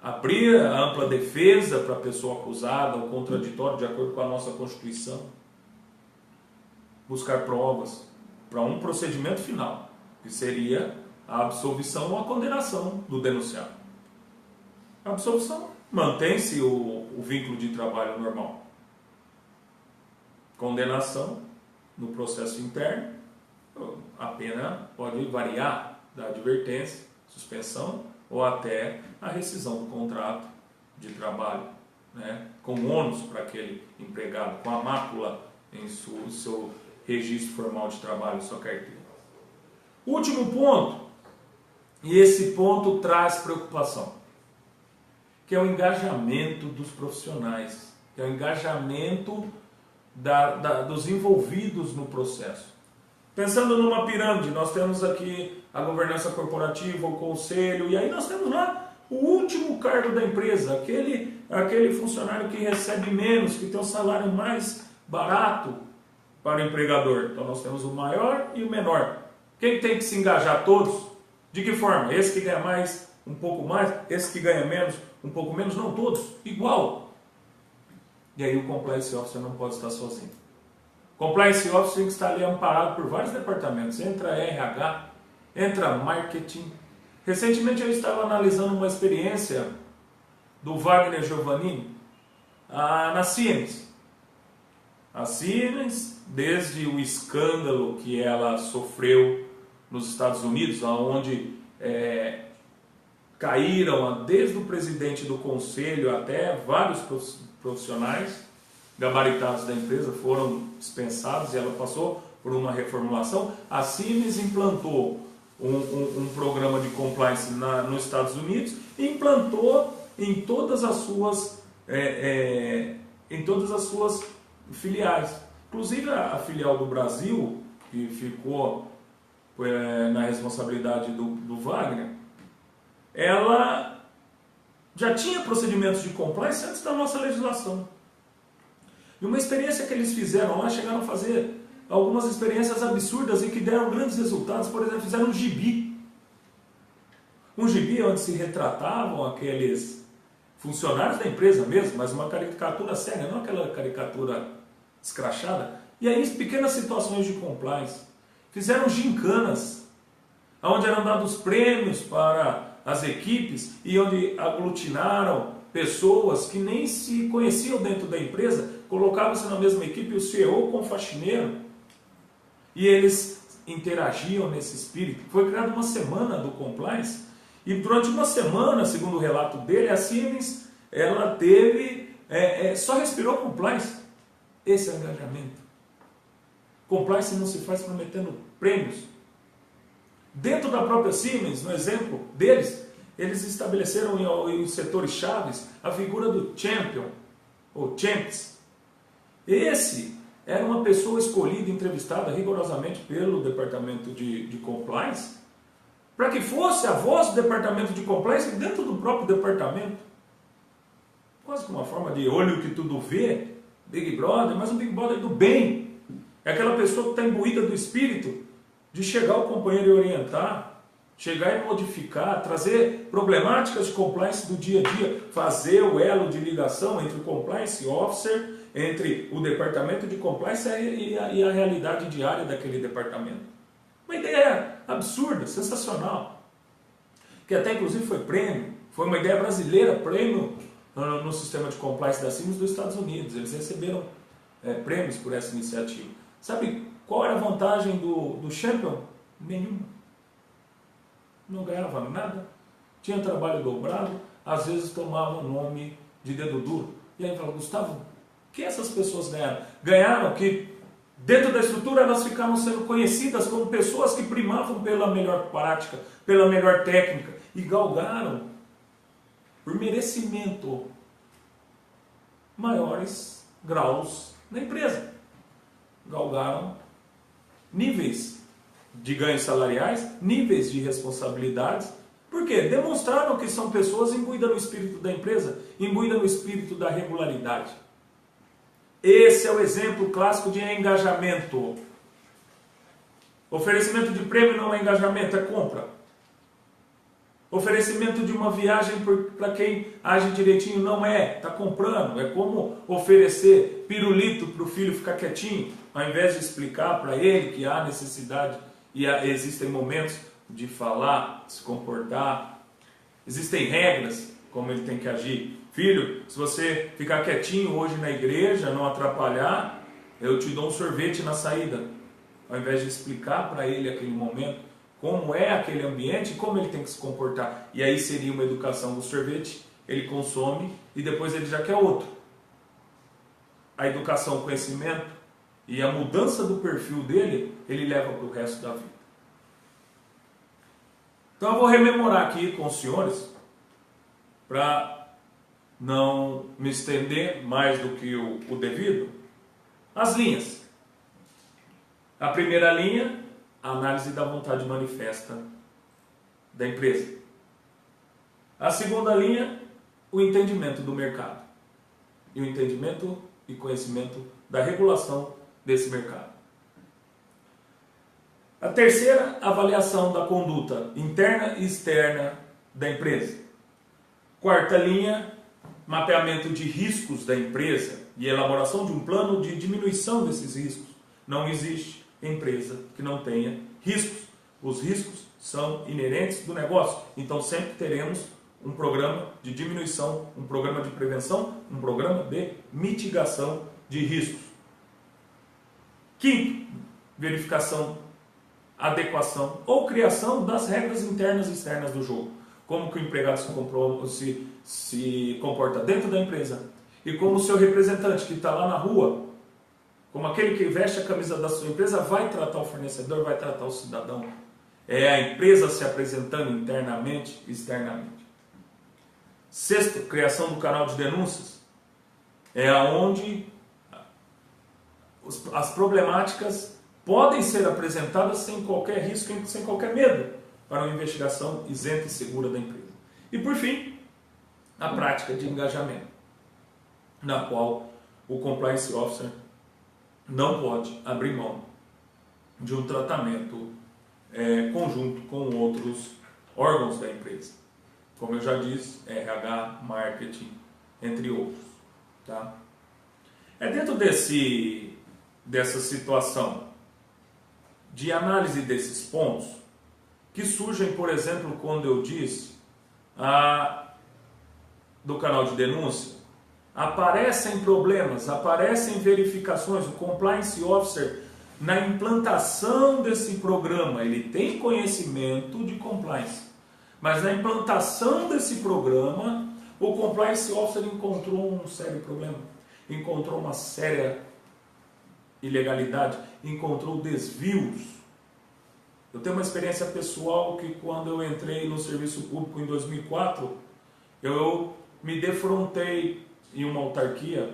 Abrir a ampla defesa para a pessoa acusada, o contraditório de acordo com a nossa Constituição. Buscar provas para um procedimento final, que seria a absolvição ou a condenação do denunciado. A absolvição, mantém-se o vínculo de trabalho normal. Condenação, no processo interno, a pena pode variar da advertência, suspensão ou até a rescisão do contrato de trabalho, né? Com ônus para aquele empregado, com a mácula em seu registro formal de trabalho, sua carteira. Último ponto, e esse ponto traz preocupação, que é o engajamento dos profissionais, que é o engajamento dos envolvidos no processo. Pensando numa pirâmide, nós temos aqui a governança corporativa, o conselho, e aí nós temos lá o último cargo da empresa, aquele funcionário que recebe menos, que tem um salário mais barato para o empregador. Então nós temos o maior e o menor. Quem tem que se engajar? Todos. De que forma? Esse que ganha mais, um pouco mais, esse que ganha menos, um pouco menos, não todos, igual. E aí o Compliance Officer não pode estar sozinho. Compliance Officer tem que estar ali amparado por vários departamentos. Entra RH, entra Marketing. Recentemente eu estava analisando uma experiência do Wagner Giovannini na Siemens. A Siemens, desde o escândalo que ela sofreu nos Estados Unidos, onde caíram desde o presidente do conselho até vários profissionais gabaritados da empresa foram dispensados e ela passou por uma reformulação. A Siemens implantou um programa de compliance nos Estados Unidos e implantou em todas as suas filiais. Inclusive a filial do Brasil, que ficou na responsabilidade do Wagner, ela já tinha procedimentos de compliance antes da nossa legislação. E uma experiência que eles fizeram lá, chegaram a fazer algumas experiências absurdas e que deram grandes resultados. Por exemplo, fizeram um gibi. Um gibi onde se retratavam aqueles funcionários da empresa mesmo, mas uma caricatura séria, não aquela caricatura escrachada. E aí, pequenas situações de compliance. Fizeram gincanas, onde eram dados prêmios para as equipes e onde aglutinaram pessoas que nem se conheciam dentro da empresa, colocavam-se na mesma equipe, o CEO com o faxineiro, e eles interagiam nesse espírito. Foi criada uma semana do compliance, e durante uma semana, segundo o relato dele, a Siemens, ela teve, só respirou compliance. Esse é o engajamento. Compliance não se faz prometendo prêmios. Dentro da própria Siemens, no exemplo deles, eles estabeleceram em setores chaves a figura do champion, ou champs. Esse era uma pessoa escolhida, entrevistada rigorosamente pelo departamento de compliance, para que fosse a voz do departamento de compliance dentro do próprio departamento. Quase que uma forma de olho que tudo vê, Big Brother, mas um Big Brother do bem. É aquela pessoa que está imbuída do espírito de chegar ao companheiro e orientar, chegar e modificar, trazer problemáticas de compliance do dia a dia, fazer o elo de ligação entre o compliance officer, entre o departamento de compliance e a realidade diária daquele departamento. Uma ideia absurda, sensacional, que até inclusive foi prêmio, foi uma ideia brasileira, prêmio no sistema de compliance da Siemens dos Estados Unidos. Eles receberam prêmios por essa iniciativa. Sabe qual era a vantagem do Champion? Nenhuma. Não ganhava nada, tinha trabalho dobrado, às vezes tomava o nome de dedo duro. E aí fala, Gustavo, o que essas pessoas ganharam? Ganharam que dentro da estrutura elas ficaram sendo conhecidas como pessoas que primavam pela melhor prática, pela melhor técnica, e galgaram, por merecimento, maiores graus na empresa. Galgaram níveis de ganhos salariais, níveis de responsabilidades. Por quê? Demonstraram que são pessoas imbuídas no espírito da empresa, imbuídas no espírito da regularidade. Esse é o exemplo clássico de engajamento. Oferecimento de prêmio não é engajamento, é compra. Oferecimento de uma viagem para quem age direitinho não é, está comprando. É como oferecer pirulito para o filho ficar quietinho, ao invés de explicar para ele que há necessidade e existem momentos de falar, se comportar. Existem regras como ele tem que agir. Filho, se você ficar quietinho hoje na igreja, não atrapalhar, eu te dou um sorvete na saída. Ao invés de explicar para ele aquele momento, como é aquele ambiente e como ele tem que se comportar. E aí seria uma educação do sorvete, ele consome e depois ele já quer outro. A educação, o conhecimento e a mudança do perfil dele, ele leva para o resto da vida. Então eu vou rememorar aqui com os senhores, para não me estender mais do que o devido, as linhas. A primeira linha, a análise da vontade manifesta da empresa. A segunda linha, o entendimento do mercado. E o entendimento e conhecimento da regulação desse mercado. A terceira, avaliação da conduta interna e externa da empresa. Quarta linha, mapeamento de riscos da empresa e elaboração de um plano de diminuição desses riscos. Não existe empresa que não tenha riscos. Os riscos são inerentes do negócio. Então sempre teremos um programa de diminuição, um programa de prevenção, um programa de mitigação de riscos. Quinto, verificação, adequação ou criação das regras internas e externas do jogo. Como que o empregado se comporta dentro da empresa e como o seu representante que está lá na rua, como aquele que veste a camisa da sua empresa, vai tratar o fornecedor, vai tratar o cidadão. É a empresa se apresentando internamente e externamente. Sexto, criação do canal de denúncias. É onde as problemáticas podem ser apresentadas sem qualquer risco, sem qualquer medo, para uma investigação isenta e segura da empresa. E por fim, a prática de engajamento, na qual o Compliance Officer não pode abrir mão de um tratamento conjunto com outros órgãos da empresa. Como eu já disse, RH, marketing, entre outros. Tá? É dentro dessa situação de análise desses pontos que surgem, por exemplo, quando eu disse do canal de denúncia, aparecem problemas, aparecem verificações. O Compliance Officer, na implantação desse programa, ele tem conhecimento de compliance, mas na implantação desse programa, o Compliance Officer encontrou um sério problema, encontrou uma séria ilegalidade, encontrou desvios Eu tenho uma experiência pessoal que quando eu entrei no serviço público em 2004, eu me defrontei em uma autarquia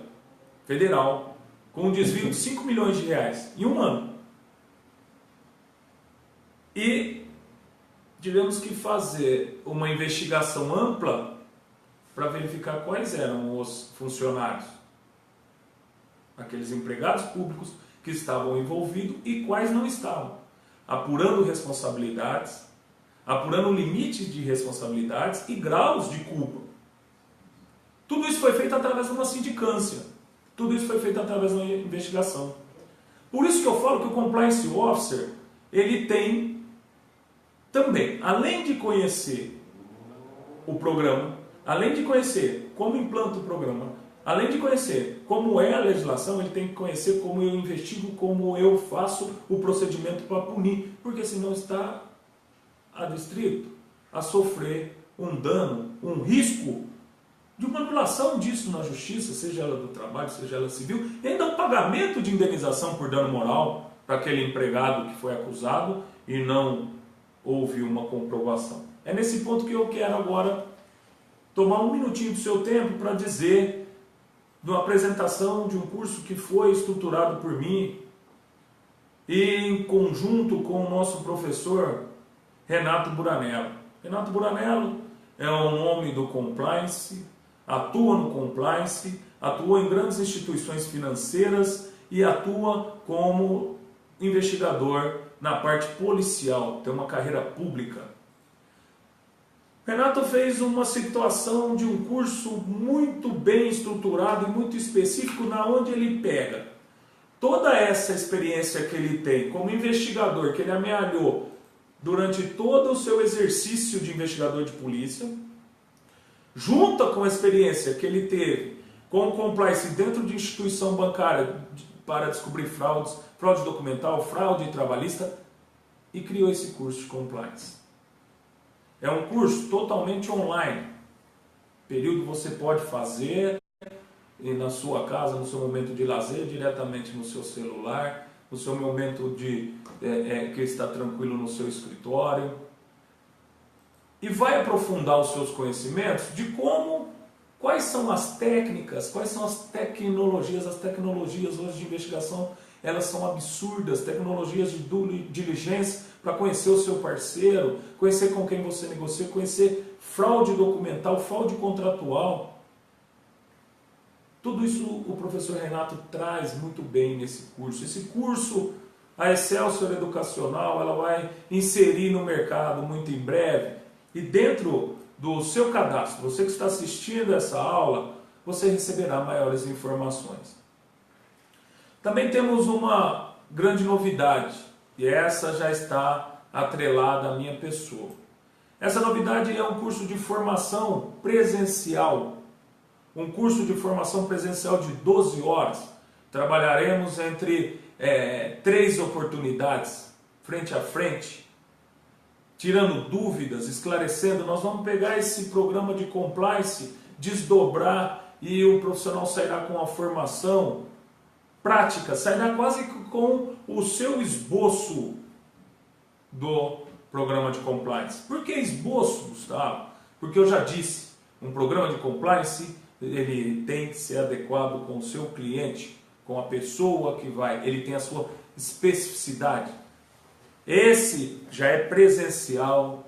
federal com um desvio de 5 milhões de reais em um ano. E tivemos que fazer uma investigação ampla para verificar quais eram os funcionários, aqueles empregados públicos que estavam envolvidos e quais não estavam, apurando responsabilidades, apurando limites de responsabilidades e graus de culpa. Tudo isso foi feito através de uma sindicância, tudo isso foi feito através de uma investigação. Por isso que eu falo que o Compliance Officer, ele tem também, além de conhecer o programa, além de conhecer como implanta o programa, além de conhecer como é a legislação, ele tem que conhecer como eu investigo, como eu faço o procedimento para punir, porque senão está adstrito a sofrer um dano, um risco de uma anulação disso na justiça, seja ela do trabalho, seja ela civil, e ainda o pagamento de indenização por dano moral para aquele empregado que foi acusado e não houve uma comprovação. É nesse ponto que eu quero agora tomar um minutinho do seu tempo para dizer de uma apresentação de um curso que foi estruturado por mim e em conjunto com o nosso professor Renato Buranello. Renato Buranello é um homem do compliance, atua no compliance, atua em grandes instituições financeiras e atua como investigador na parte policial, tem uma carreira pública. Renato fez uma situação de um curso muito bem estruturado e muito específico, na onde ele pega toda essa experiência que ele tem como investigador, que ele amealhou durante todo o seu exercício de investigador de polícia, junta com a experiência que ele teve com o compliance dentro de instituição bancária para descobrir fraudes, fraude documental, fraude trabalhista, e criou esse curso de compliance. É um curso totalmente online. Período você pode fazer e na sua casa, no seu momento de lazer, diretamente no seu celular, no seu momento de que está tranquilo no seu escritório. E vai aprofundar os seus conhecimentos de quais são as técnicas, quais são as tecnologias hoje de investigação, elas são absurdas, tecnologias de due diligence para conhecer o seu parceiro, conhecer com quem você negocia, conhecer fraude documental, fraude contratual. Tudo isso o professor Renato traz muito bem nesse curso. Esse curso, a Excelsior Educacional, ela vai inserir no mercado muito em breve. E dentro do seu cadastro, você que está assistindo essa aula, você receberá maiores informações. Também temos uma grande novidade, e essa já está atrelada à minha pessoa. Essa novidade é um curso de formação presencial. Um curso de formação presencial de 12 horas. Trabalharemos entre 3 oportunidades, frente a frente, tirando dúvidas, esclarecendo. Nós vamos pegar esse programa de compliance, desdobrar, e o profissional sairá com a formação prática, sairá quase com o seu esboço do programa de compliance. Por que esboço, Gustavo? Porque eu já disse, um programa de compliance ele tem que ser adequado com o seu cliente, com a pessoa que vai, ele tem a sua especificidade. Esse já é presencial,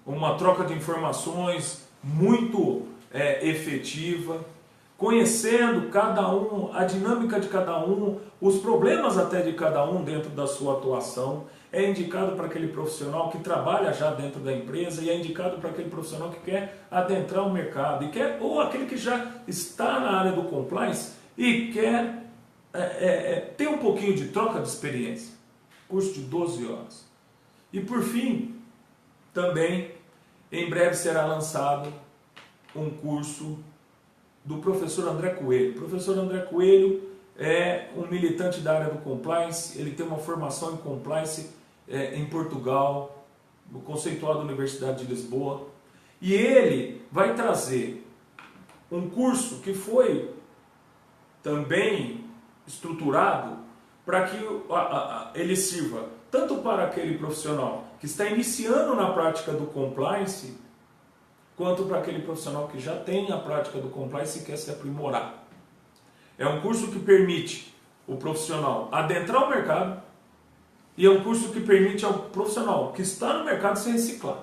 uma troca de informações muito efetiva, conhecendo cada um, a dinâmica de cada um, os problemas até de cada um dentro da sua atuação. É indicado para aquele profissional que trabalha já dentro da empresa e é indicado para aquele profissional que quer adentrar o mercado, ou aquele que já está na área do compliance e quer ter um pouquinho de troca de experiência. Curso de 12 horas. E por fim, também, em breve será lançado um curso do professor André Coelho. O professor André Coelho é um militante da área do compliance, ele tem uma formação em compliance em Portugal, no conceituado da Universidade de Lisboa, e ele vai trazer um curso que foi também estruturado para que ele sirva tanto para aquele profissional que está iniciando na prática do compliance, quanto para aquele profissional que já tem a prática do compliance e quer se aprimorar. É um curso que permite o profissional adentrar o mercado e é um curso que permite ao profissional que está no mercado se reciclar.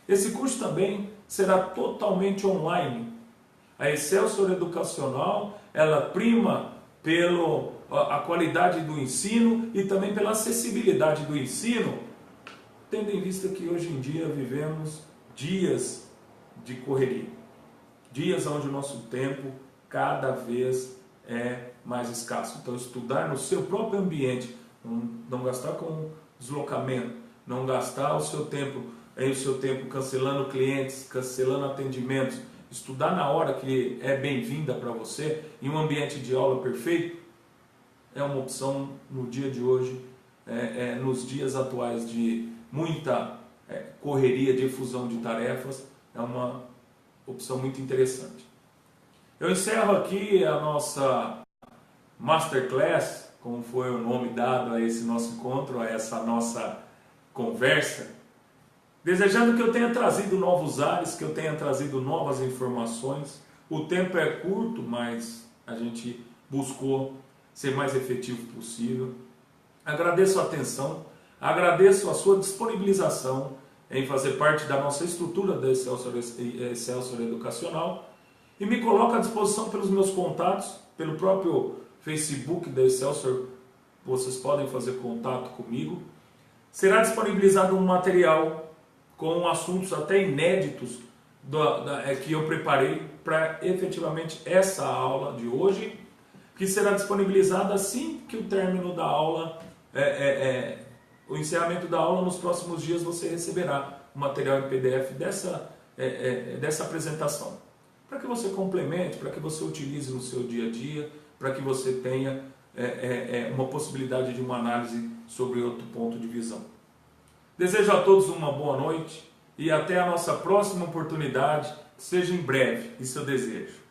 Esse curso também será totalmente online. A Excelsior Educacional, ela prima pela qualidade do ensino e também pela acessibilidade do ensino, tendo em vista que hoje em dia vivemos dias de correria, dias onde o nosso tempo cada vez é mais escasso. Então, estudar no seu próprio ambiente, não gastar com deslocamento, não gastar o seu tempo cancelando clientes, cancelando atendimentos, estudar na hora que é bem-vinda para você, em um ambiente de aula perfeito, é uma opção no dia de hoje, nos dias atuais de muita correria, de efusão de tarefas, é uma opção muito interessante. Eu encerro aqui a nossa Masterclass, como foi o nome dado a esse nosso encontro, a essa nossa conversa, desejando que eu tenha trazido novos ares, que eu tenha trazido novas informações. O tempo é curto, mas a gente buscou ser mais efetivo possível. Agradeço a atenção, agradeço a sua disponibilização em fazer parte da nossa estrutura da Excelsior Educacional e me coloco à disposição pelos meus contatos, pelo próprio Facebook da Excelsior, vocês podem fazer contato comigo. Será disponibilizado um material com assuntos até inéditos que eu preparei para efetivamente essa aula de hoje, que será disponibilizada assim que o término da aula, o encerramento da aula. Nos próximos dias você receberá o material em PDF dessa apresentação, para que você complemente, para que você utilize no seu dia a dia, para que você tenha uma possibilidade de uma análise sobre outro ponto de visão. Desejo a todos uma boa noite e até a nossa próxima oportunidade, que seja em breve, isso eu desejo.